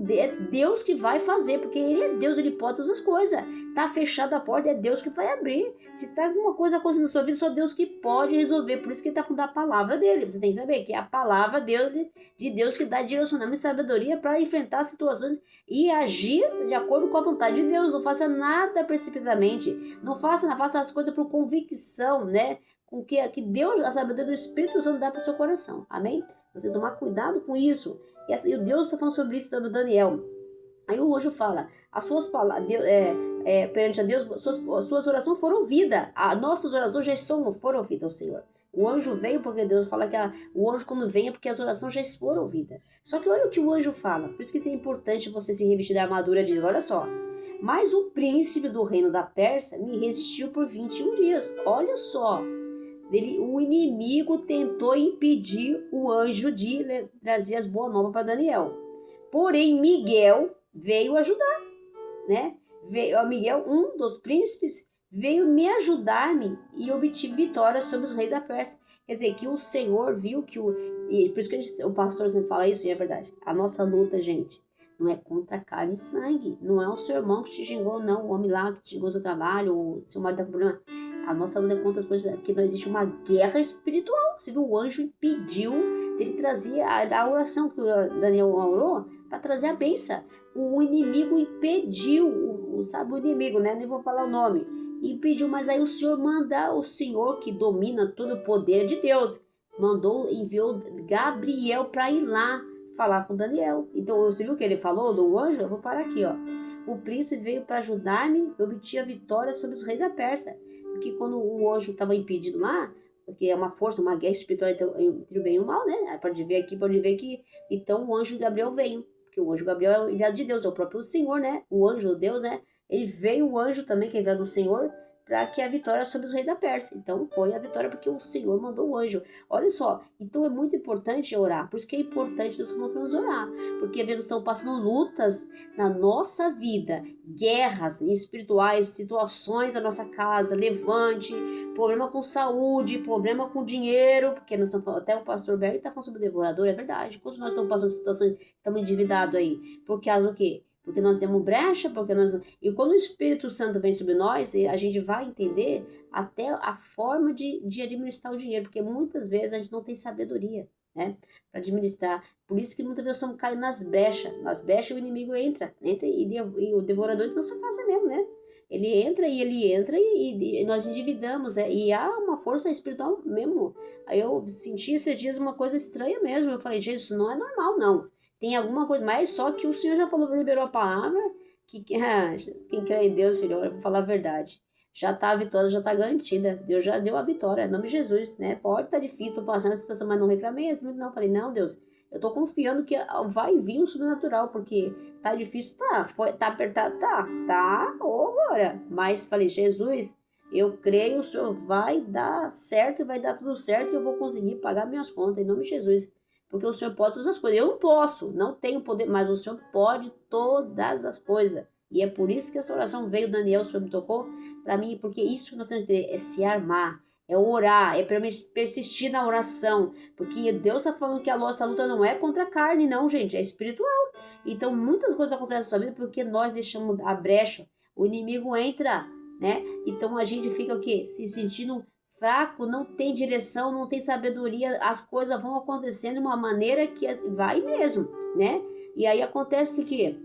Deus que vai fazer. Porque Ele é Deus, Ele pode todas as coisas. Está fechada a porta, é Deus que vai abrir. Se está alguma coisa acontecendo na sua vida, só Deus que pode resolver. Por isso que Ele está falando da palavra dEle. Você tem que saber que é a palavra de Deus que dá direcionamento e sabedoria para enfrentar situações e agir de acordo com a vontade de Deus. Não faça nada precipitadamente. Não faça as coisas por convicção, né? Com que Deus, a sabedoria do Espírito Santo dá para o seu coração. Amém? Você tem que tomar cuidado com isso. E o Deus está falando sobre isso do Daniel. Aí o anjo fala, as suas palavras, perante a Deus, suas orações foram ouvidas. As nossas orações já foram ouvidas ao Senhor. O anjo veio porque Deus fala que o anjo quando vem é porque as orações já foram ouvidas. Só que olha o que o anjo fala. Por isso que é importante você se revestir da armadura de Deus. Olha só. Mas o príncipe do reino da Pérsia me resistiu por 21 dias. Olha só. O inimigo tentou impedir o anjo de trazer as boas novas para Daniel. Porém, Miguel veio ajudar, né? Miguel, um dos príncipes, veio me ajudar-me e obtive vitória sobre os reis da Pérsia. Quer dizer, que o Senhor viu que e por isso que o pastor sempre fala isso, e é verdade. A nossa luta, gente, não é contra carne e sangue. Não é o seu irmão que te xingou, não. O homem lá que te xingou no seu trabalho, ou o seu marido tá com problema. A nossa luta é contra as coisas, porque não existe uma guerra espiritual. Você viu, o anjo impediu dele trazer a oração que o Daniel orou para trazer a bênção. O inimigo impediu, sabe o inimigo, né? Nem vou falar o nome. Impediu, mas aí o Senhor manda, o Senhor que domina todo o poder de Deus, enviou Gabriel para ir lá falar com Daniel. Então, você viu o que ele falou do anjo? Eu vou parar aqui, ó. O príncipe veio para ajudar-me e obtive a vitória sobre os reis da Pérsia. Porque quando o anjo estava impedido lá, porque é uma força, uma guerra espiritual entre o bem e o mal, né? Pode ver aqui. Então o anjo Gabriel veio. Porque o anjo Gabriel é o enviado de Deus, é o próprio Senhor, né? O anjo, Deus, né? Ele veio, o anjo também, que é enviado do Senhor, para que a vitória sobre os reis da Pérsia. Então foi a vitória porque o Senhor mandou o anjo. Olha só, então é muito importante orar. Por isso que é importante Deus para nos orar. Porque às vezes estamos passando lutas na nossa vida, guerras espirituais, situações da nossa casa, levante, problema com saúde, problema com dinheiro, porque nós estamos falando, até o pastor Berg está falando sobre o devorador, é verdade. Quando nós estamos passando situações, estamos endividados aí, por causa do quê? porque nós temos brecha, porque nós... E quando o Espírito Santo vem sobre nós, a gente vai entender até a forma de administrar o dinheiro, porque muitas vezes a gente não tem sabedoria, né, para administrar. Por isso que muitas vezes estamos caindo nas brechas o inimigo entra e o devorador de nossa casa mesmo, né? Ele entra e nós endividamos, e há uma força espiritual mesmo. Aí eu senti esses dias uma coisa estranha mesmo. Eu falei, Jesus, isso não é normal, não. Tem alguma coisa mais, só que o Senhor já falou, liberou a palavra, que quem crê em Deus, filho, eu vou falar a verdade. Já tá a vitória, já tá garantida. Deus já deu a vitória, em nome de Jesus, né? Pode estar difícil, tô passando essa situação, mas não reclamei assim, não. Falei, não, Deus, eu tô confiando que vai vir um sobrenatural, porque tá difícil, tá apertado, agora. Mas falei, Jesus, eu creio, o Senhor vai dar certo, vai dar tudo certo e eu vou conseguir pagar minhas contas, em nome de Jesus. Porque o Senhor pode todas as coisas. Eu não posso, não tenho poder, mas o Senhor pode todas as coisas. E é por isso que essa oração veio, Daniel, o Senhor me tocou para mim, porque isso que nós temos que ter é se armar, é orar, é persistir na oração, porque Deus está falando que a nossa luta não é contra a carne, não, gente, é espiritual. Então, muitas coisas acontecem na sua vida porque nós deixamos a brecha, o inimigo entra, né? Então, a gente fica o quê? Se sentindo fraco, não tem direção, não tem sabedoria, as coisas vão acontecendo de uma maneira que vai mesmo, né? E aí acontece que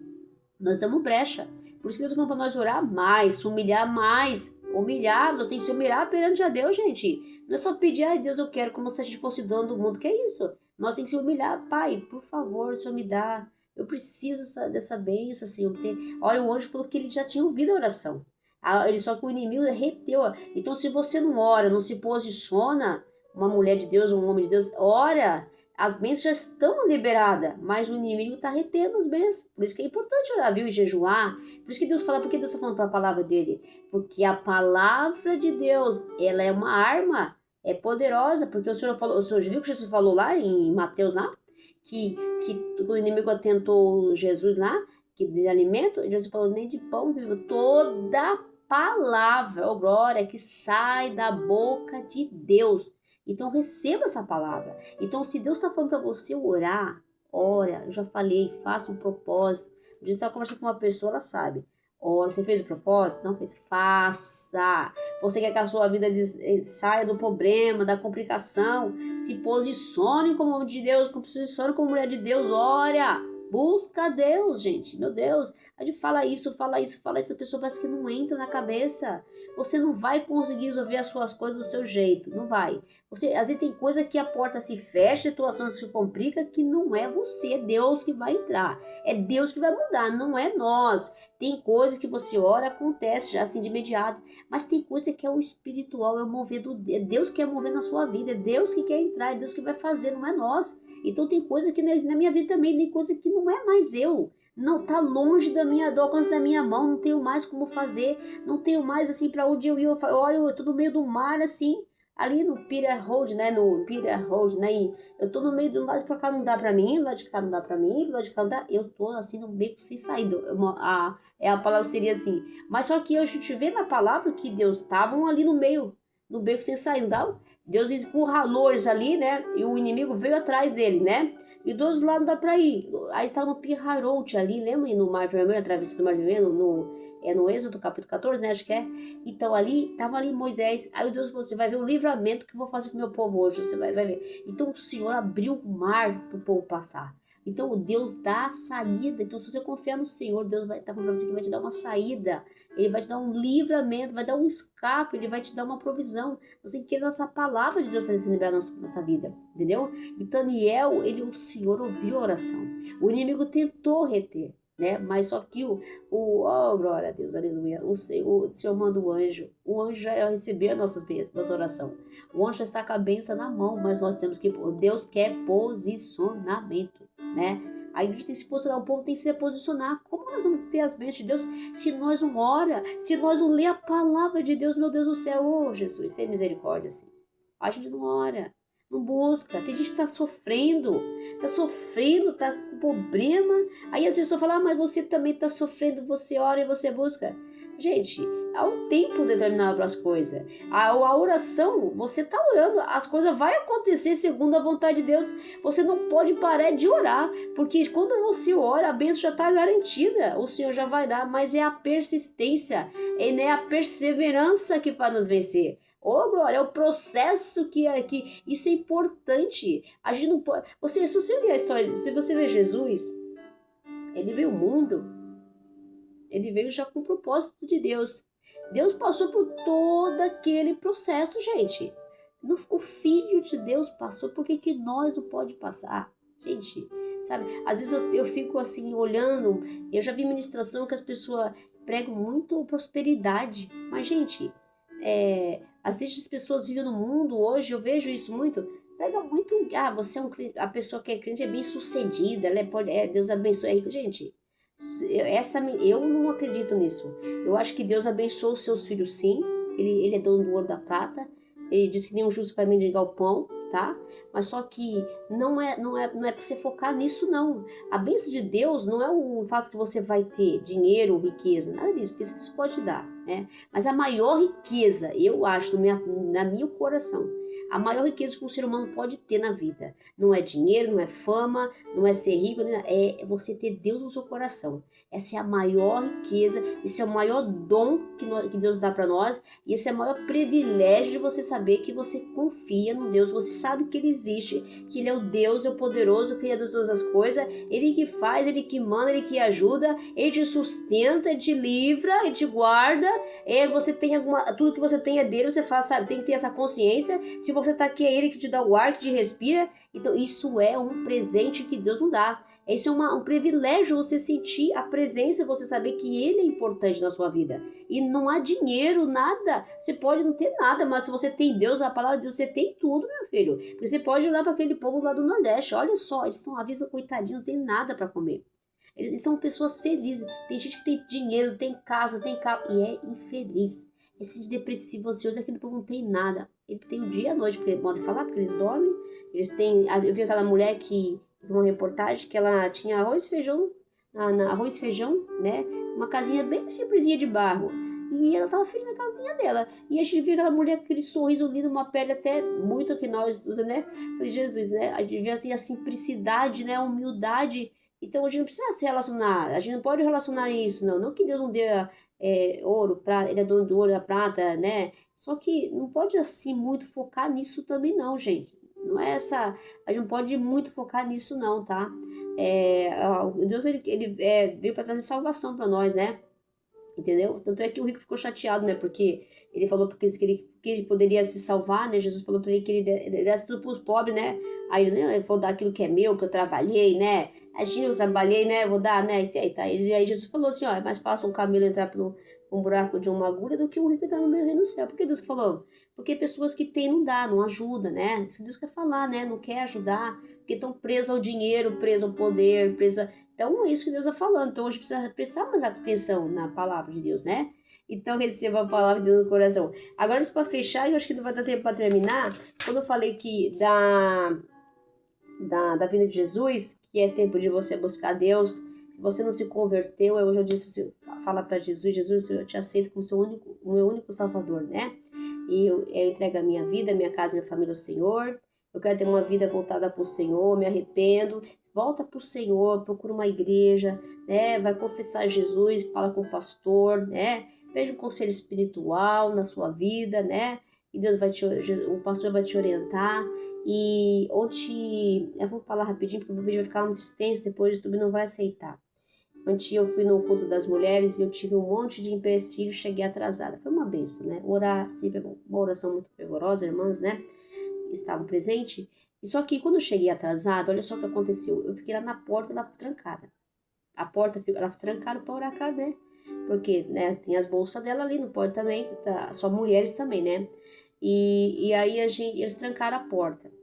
nós damos brecha. Por isso que Deus falou para nós orar mais, se humilhar mais. Humilhar, nós temos que se humilhar perante a Deus, gente. Não é só pedir, ai Deus, eu quero, como se a gente fosse dono do mundo. Que é isso? Nós temos que se humilhar. Pai, por favor, o Senhor me dá. Eu preciso dessa bênção, Senhor. Olha, o anjo falou que ele já tinha ouvido a oração. Só que o inimigo reteu. Então, se você não ora, não se posiciona, uma mulher de Deus, um homem de Deus, ora, as bênçãos já estão liberadas, mas o inimigo está retendo as bênçãos. Por isso que é importante orar, viu? E jejuar. Por isso que Deus fala, porque Deus está falando para a palavra dele? Porque a palavra de Deus, ela é uma arma, é poderosa, porque o Senhor falou, o Senhor viu que Jesus falou lá em Mateus, lá, que o inimigo tentou Jesus lá, que de alimento, Jesus falou, nem de pão vivo, toda palavra, oh glória, que sai da boca de Deus. Então receba essa palavra. Então se Deus está falando para você orar, ora, eu já falei, faça um propósito. Eu estava conversando com uma pessoa, ela sabe. Ora, você fez o propósito? Não fez? Faça. Você quer que a sua vida saia do problema, da complicação? Se posicione como homem de Deus, se posicione como mulher de Deus, ora. Busca Deus, gente. Meu Deus. A gente fala isso, a pessoa parece que não entra na cabeça. Você não vai conseguir resolver as suas coisas do seu jeito, não vai. Às vezes tem coisa que a porta se fecha, a situação se complica, que não é você, é Deus que vai entrar. É Deus que vai mudar, não é nós. Tem coisa que você ora, acontece já assim de imediato. Mas tem coisa que é o espiritual, é o mover é Deus que quer mover na sua vida, é Deus que quer entrar, é Deus que vai fazer, não é nós. Então tem coisa que na minha vida também, tem coisa que não é mais eu. Não, tá longe do alcance da minha mão, não tenho mais como fazer, não tenho mais assim para onde eu ir. Olha, eu tô no meio do mar assim, ali no Pira Road, né, eu tô no meio do lado pra cá não dá pra mim, do lado de cá não dá pra mim, do lado de cá não dá, eu tô assim no beco sem saída. A palavra seria assim, mas só que a gente vê na palavra que Deus estavam ali no beco sem saída, tá? Deus encurralou eles ali, né, e o inimigo veio atrás dele, né? E do outro lado dá pra ir. Aí estava no Piharout ali, lembra? No Mar Vermelho, a travessia do Mar Vermelho, no Êxodo, capítulo 14, né? Acho que é. Então ali, tava ali Moisés. Aí Deus falou, você vai ver o livramento que eu vou fazer com o meu povo hoje. Você vai ver. Então o Senhor abriu o mar para o povo passar. Então o Deus dá saída. Então se você confiar no Senhor, Deus vai estar falando para você que vai te dar uma saída. Ele vai te dar um livramento, vai dar um escape, ele vai te dar uma provisão. Você tem que ter essa palavra de Deus se liberar na nossa vida, entendeu? E Daniel, o Senhor ouviu a oração. O inimigo tentou reter, né? Mas só que oh, glória a Deus, aleluia. O Senhor manda o anjo já recebeu a nossa oração. O anjo já está com a bênção na mão, mas nós temos que, Deus quer posicionamento, né? Aí a gente tem que se posicionar, o povo tem que se posicionar. Como nós vamos ter as bênçãos de Deus se nós não ora, se nós não lê a palavra de Deus, meu Deus do céu, ô Jesus, tem misericórdia assim. A gente não ora, não busca, tem gente que tá sofrendo, tá com problema. Aí as pessoas falam, mas você também tá sofrendo, você ora e você busca. Gente, há um tempo determinado para as coisas. A oração, você está orando, as coisas vão acontecer segundo a vontade de Deus. Você não pode parar de orar, porque quando você ora, a bênção já está garantida. O Senhor já vai dar, mas é a persistência, é a perseverança que faz nos vencer. Ô, Glória, é o processo que isso é importante. A gente não pode. Se você ler a história, se você ver Jesus, ele veio ao mundo, ele veio já com o propósito de Deus. Deus passou por todo aquele processo, gente. O Filho de Deus passou, por que nós não pode passar? Gente, sabe? Às vezes eu fico assim, olhando, eu já vi ministração que as pessoas pregam muito prosperidade, mas, gente, às vezes as pessoas vivem no mundo hoje, eu vejo isso muito, prega muito, você é a pessoa que é crente é bem sucedida, Deus abençoe, gente, eu não acredito nisso. Eu acho que Deus abençoa os seus filhos, sim. Ele é dono do ouro da prata. Ele diz que nenhum justo vai mendigar o pão, tá? Mas só que não é para você focar nisso, não. A bênção de Deus não é o fato que você vai ter dinheiro ou riqueza, nada disso, porque isso pode dar, né? Mas a maior riqueza, eu acho, na meu coração, a maior riqueza que um ser humano pode ter na vida não é dinheiro, não é fama, não é ser rico, é você ter Deus no seu coração. Essa é a maior riqueza, esse é o maior dom que Deus dá para nós, e esse é o maior privilégio de você saber que você confia no Deus, você sabe que Ele existe, que Ele é o Deus, é o poderoso, o Criador de todas as coisas, Ele que faz, Ele que manda, Ele que ajuda, Ele te sustenta, Ele te livra, Ele te guarda, você tem tudo que você tem é dele, você faz, sabe, tem que ter essa consciência. Se você está aqui, é Ele que te dá o ar, que te respira. Então isso é um presente que Deus não dá. Isso é um privilégio, você sentir a presença, você saber que Ele é importante na sua vida. E não há dinheiro, nada. Você pode não ter nada, mas se você tem Deus, a palavra de Deus, você tem tudo, meu filho. Porque você pode olhar para aquele povo lá do Nordeste. Olha só, eles estão à vista, coitadinho, não tem nada para comer. Eles são pessoas felizes. Tem gente que tem dinheiro, tem casa, tem carro e é infeliz. Esse depressivo, ansioso, aquele povo não tem nada. Ele tem o dia e a noite, porque ele pode falar, porque eles dormem. Eles têm. Eu vi aquela mulher que, uma reportagem, que ela tinha arroz e feijão, arroz e feijão, né? Uma casinha bem simplesinha de barro. E ela tava feliz na casinha dela. E a gente vê aquela mulher com aquele sorriso lindo, uma pele até muito que nós, né? Falei, Jesus, né? A gente vê assim a simplicidade, né? A humildade. Então a gente não precisa se relacionar, a gente não pode relacionar isso, não. Não que Deus não dê ouro, prata, Ele é dono do ouro, da prata, né? Só que não pode assim muito focar nisso também, não, gente. Não é essa. A gente não pode muito focar nisso, não, tá? Deus ele veio para trazer salvação para nós, né? Entendeu? Tanto é que o rico ficou chateado, né? Porque ele falou que ele poderia se salvar, né? Jesus falou para ele que ele desse tudo para os pobres, né? Aí, né? Eu vou dar aquilo que é meu, que eu trabalhei, né? Imagina, eu trabalhei, né? Vou dar, né? Aí Jesus falou assim, ó, é mais fácil um camelo entrar por um buraco de uma agulha do que um rico entrar no meio do céu. Por que Deus falou? Porque pessoas que têm não dá, não ajuda, né? Isso que Deus quer falar, né? Não quer ajudar, porque estão presos ao dinheiro, presos ao poder, presos. Então é isso que Deus está falando. Então a gente precisa prestar mais atenção na palavra de Deus, né? Então receba a palavra de Deus no coração. Agora, isso para fechar, eu acho que não vai dar tempo para terminar. Quando eu falei que da vida de Jesus, que é tempo de você buscar Deus, se você não se converteu, eu já disse, fala para Jesus, Jesus, eu te aceito como o meu único Salvador, né? E eu entrego a minha vida, minha casa, minha família ao Senhor. Eu quero ter uma vida voltada para o Senhor, me arrependo. Volta para o Senhor, procura uma igreja, né? Vai confessar Jesus, fala com o pastor, né? Pede um conselho espiritual na sua vida, né? E o pastor vai te orientar. E ontem, eu vou falar rapidinho, porque o vídeo vai ficar muito extenso, depois o YouTube não vai aceitar. Ontem eu fui no culto das mulheres e eu tive um monte de empecilhos, cheguei atrasada. Foi uma benção, né? Orar sempre é bom. Uma oração muito fervorosa, irmãs, né? Estavam presentes. E só que quando eu cheguei atrasada, olha só o que aconteceu. Eu fiquei lá na porta, ela foi trancada. A porta, elas trancaram para orar, cara, né? Porque, né, tem as bolsas dela ali, não pode também, tá, só mulheres também, né? E aí eles trancaram a porta.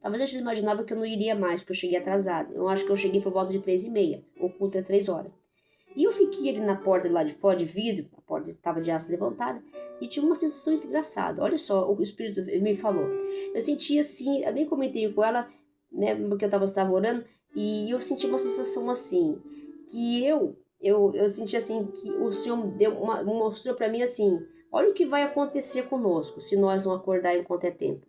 Talvez a gente imaginava que eu não iria mais, porque eu cheguei atrasada. Eu acho que eu cheguei por volta de 3h30. O culto é 3 horas. E eu fiquei ali na porta lá de fora, de vidro, a porta estava de aço levantada, e tinha uma sensação engraçada. Olha só, o Espírito me falou. Eu senti assim, eu nem comentei com ela, né, porque eu estava orando, e eu senti uma sensação assim, que eu senti assim que o Senhor mostrou para mim assim, olha o que vai acontecer conosco se nós não acordar enquanto é tempo.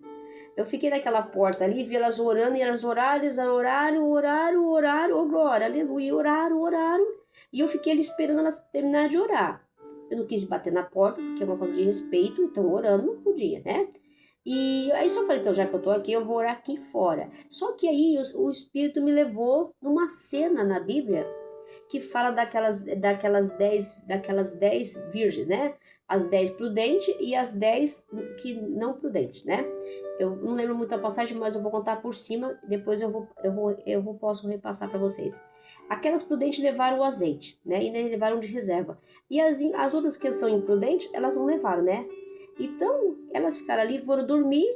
Eu fiquei naquela porta ali, vi elas orando, e elas oraram, oh glória, aleluia, oraram, e eu fiquei ali esperando elas terminar de orar. Eu não quis bater na porta, porque é uma falta de respeito, então orando não podia, né? E aí só falei, então já que eu tô aqui, eu vou orar aqui fora. Só que aí o Espírito me levou numa cena na Bíblia, que fala daquelas dez virgens, né? As 10 prudentes e as 10 que não prudentes, né? Eu não lembro muito a passagem, mas eu vou contar por cima, depois posso repassar para vocês. Aquelas prudentes levaram o azeite, né? E nem levaram de reserva. E as outras que são imprudentes, elas não levaram, né? Então, elas ficaram ali, foram dormir,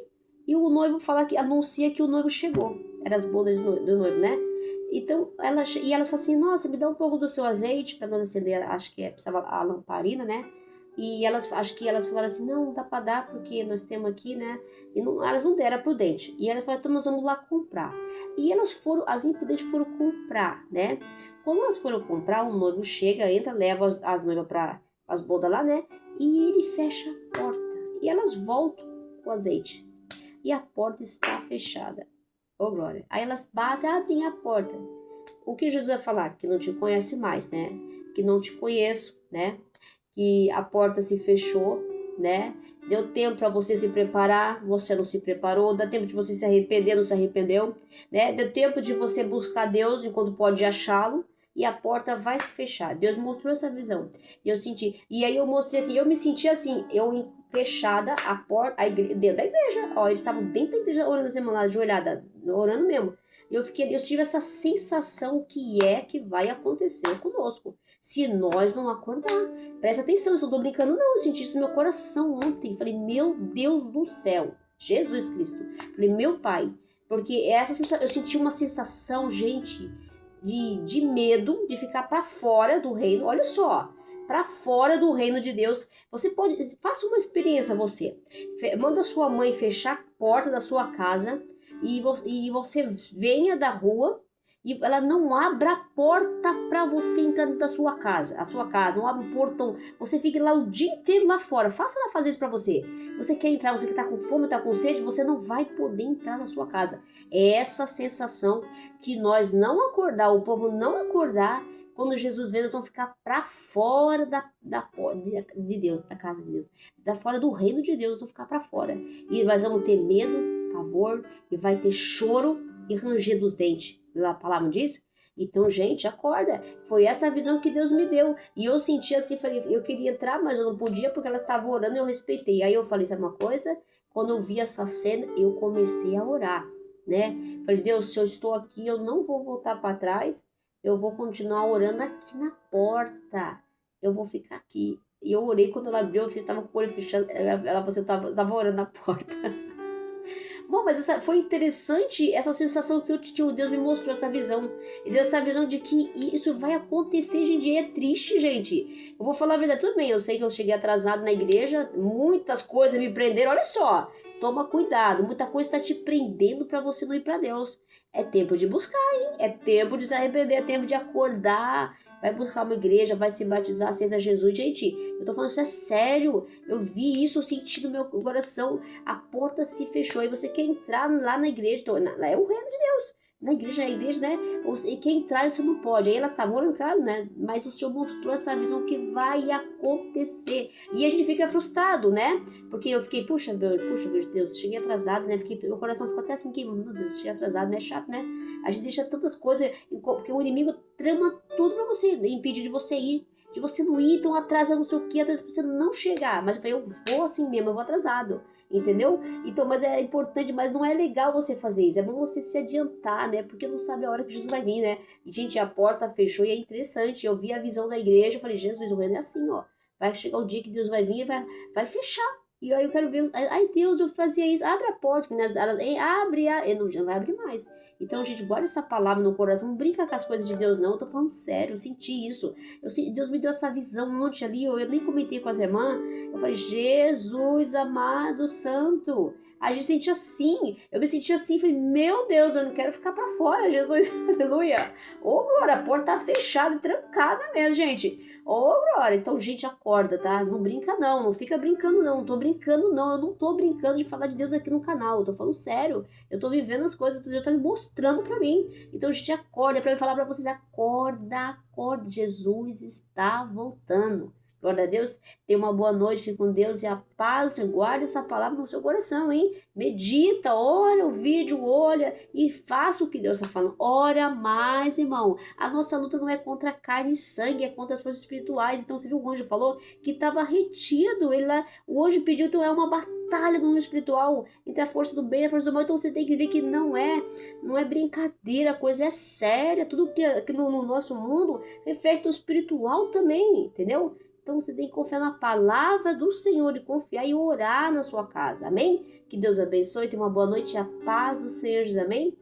e o noivo anuncia que o noivo chegou. Eram as bodas do noivo, né? Então, elas falam assim, nossa, me dá um pouco do seu azeite para nós acender, acho que precisava a lamparina, né? E acho que elas falaram assim, não dá para dar porque nós temos aqui, né? E não, elas não deram, era prudente. E elas falaram, então nós vamos lá comprar. E as imprudentes foram comprar, né? Quando elas foram comprar, o noivo chega, entra, leva as noivas para as bodas lá, né? E ele fecha a porta. E elas voltam com o azeite. E a porta está fechada. Ô, glória. Aí elas batem, abrem a porta. O que Jesus vai falar? Que não te conhece mais, né? Que não te conheço, né? Que a porta se fechou, né? Deu tempo para você se preparar, você não se preparou. Dá tempo de você se arrepender, não se arrependeu, né? Deu tempo de você buscar Deus enquanto pode achá-lo. E a porta vai se fechar. Deus mostrou essa visão. E eu senti. E aí eu mostrei assim, eu me senti assim, eu fechada, a porta, dentro da igreja. Ó, eles estavam dentro da igreja orando, assim, lá, ajoelhada, orando mesmo. E eu tive essa sensação que vai acontecer conosco. Se nós não acordar. Presta atenção, eu não tô brincando, não. Eu senti isso no meu coração ontem. Falei, meu Deus do céu, Jesus Cristo. Falei, meu Pai. Porque eu senti uma sensação, gente, de medo de ficar para fora do reino. Olha só, para fora do reino de Deus. Você faça uma experiência, você. Manda sua mãe fechar a porta da sua casa e você venha da rua e ela não abra a porta para você entrar dentro da sua casa. A sua casa, não abre o portão. Você fique lá o dia inteiro lá fora. Faça ela fazer isso para você. Você quer entrar, você que tá com fome, tá com sede, você não vai poder entrar na sua casa. É essa sensação que nós não acordar, o povo não acordar, quando Jesus vem, nós vamos ficar para fora de Deus, da casa de Deus, da fora do reino de Deus, nós vamos ficar para fora. E nós vamos ter medo, pavor, e vai ter choro e ranger dos dentes. A palavra diz? Então, gente, acorda. Foi essa a visão que Deus me deu. E eu senti assim, falei, eu queria entrar, mas eu não podia porque elas estavam orando e eu respeitei. Aí eu falei, sabe uma coisa? Quando eu vi essa cena, eu comecei a orar, né? Falei, Deus, se eu estou aqui, eu não vou voltar para trás. Eu vou continuar orando aqui na porta. Eu vou ficar aqui. E eu orei quando ela abriu, eu estava com o olho fechado. Ela falou assim, eu tava orando na porta. Bom, mas foi interessante essa sensação que o Deus me mostrou, essa visão. E deu essa visão de que isso vai acontecer, gente. E é triste, gente. Eu vou falar a verdade, tudo bem. Eu sei que eu cheguei atrasado na igreja, muitas coisas me prenderam. Olha só, toma cuidado. Muita coisa está te prendendo para você não ir para Deus. É tempo de buscar, hein? É tempo de se arrepender, é tempo de acordar. Vai buscar uma igreja, vai se batizar, aceita Jesus. Gente, eu tô falando isso é sério. Eu vi isso, eu senti no meu coração. A porta se fechou e você quer entrar lá na igreja. Então, lá é o reino de Deus. Na igreja, né? E quem entrar, você não pode. Aí elas estavam orando, claro, né? Mas o Senhor mostrou essa visão que vai acontecer. E a gente fica frustrado, né? Porque eu fiquei, puxa, meu Deus, cheguei atrasado, né? Meu coração ficou até assim, que, meu Deus, cheguei atrasado, né? Chato, né? A gente deixa tantas coisas, porque o inimigo trama tudo pra você, impedir de você ir. De você não ir, então atrasa não sei o que, atrasa pra você não chegar. Mas eu falei, eu vou assim mesmo, eu vou atrasado. Entendeu? Então, mas é importante, mas não é legal você fazer isso. É bom você se adiantar, né? Porque não sabe a hora que Jesus vai vir, né? E, gente, a porta fechou e é interessante. Eu vi a visão da igreja, eu falei, Jesus, o reino é assim, ó. Vai chegar o dia que Deus vai vir e vai fechar. E aí eu quero ver, ai Deus, eu fazia isso. Abre a porta, que abre, não vai abrir mais. Então, gente, guarda essa palavra no coração. Não brinca com as coisas de Deus, não. Eu tô falando sério, eu senti isso. Deus me deu essa visão ontem ali. Eu nem comentei com as irmãs. Eu falei, Jesus amado, santo. A gente sente assim, eu me senti assim, falei, meu Deus, eu não quero ficar pra fora, Jesus, aleluia. Ô, glória, a porta tá fechada e trancada mesmo, gente. Ô, glória, então, gente, acorda, tá? Não brinca não, não fica brincando não tô brincando não, eu não tô brincando de falar de Deus aqui no canal, eu tô falando sério. Eu tô vivendo as coisas que Deus tá me mostrando pra mim. Então, gente, acorda, é pra eu falar pra vocês, acorda, acorda, Jesus está voltando. Glória a Deus. Tenha uma boa noite, fique com Deus e a paz. Guarde essa palavra no seu coração, hein? Medita, olha o vídeo, olha e faça o que Deus está falando. Ora mais, irmão. A nossa luta não é contra carne e sangue, é contra as forças espirituais. Então, você viu o anjo falou que estava retido. O anjo pediu, então é uma batalha no mundo espiritual entre a força do bem e a força do mal. Então, você tem que ver que não é brincadeira, a coisa é séria. Tudo que aqui no nosso mundo refere ao espiritual também, entendeu? Então você tem que confiar na palavra do Senhor e confiar e orar na sua casa, amém? Que Deus abençoe, tenha uma boa noite e a paz do Senhor, amém?